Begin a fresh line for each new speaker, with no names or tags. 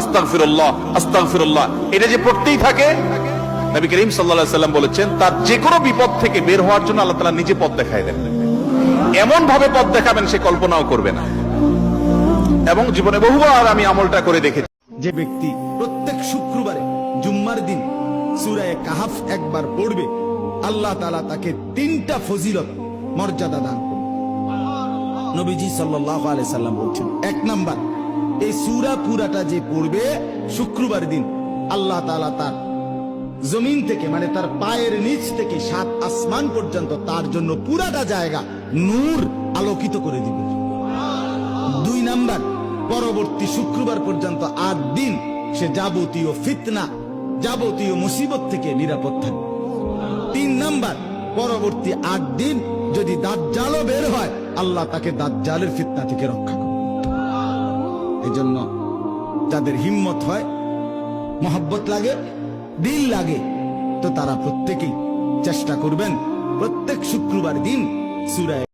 আস্তাগফিরুল্লাহ আস্তাগফিরুল্লাহ, এটা যে পড়তেই থাকে, নবী করিম সাল্লাল্লাহু আলাইহি ওয়াসাল্লাম বলেছেন তার যে কোনো বিপদ থেকে বের হওয়ার জন্য আল্লাহ তাআলা নিজে পথ দেখায় দেন। এমন ভাবে পথ দেখাবেন সে কল্পনাও করবে না। এবং জীবনে বহুবার আমি আমলটা করে দেখেছি।
যে ব্যক্তি প্রত্যেক শুক্রবারে জুম্মার দিন সূরা কাহাফ একবার পড়বে, আল্লাহ তাআলা তাকে 3টা ফজিলত মর্যাদা দান করবেন। নবীজি সাল্লাল্লাহু আলাইহি সাল্লাম বলেছেন, 1 নাম্বার, এই সূরা পুরাটা যে পড়বে শুক্রবার দিন, আল্লাহ তাআলা তার জমিন থেকে মানে তার পায়ের নিচ থেকে 7 আসমান পর্যন্ত তার জন্য পুরাটা জায়গা নূর আলোকিত করে দিবে। 2 নাম্বার, পরবর্তী শুক্রবার পর্যন্ত 8 দিন সে যাবতীয় ফিতনা, যাবতীয় মুসিবত থেকে নিরাপদ থাকবে। 3 নাম্বার, পরবর্তী 8 দিন যদি দাজ্জালও বের হয়, আল্লাহ তাকে দাজ্জালের ফিতনা থেকে রক্ষা করবে। এজন্য যাদের হিম্মত হয়, মহব্বত লাগে, দিল লাগে, তো তারা প্রত্যেকেই চেষ্টা করবেন প্রত্যেক শুক্রবার দিন সূরা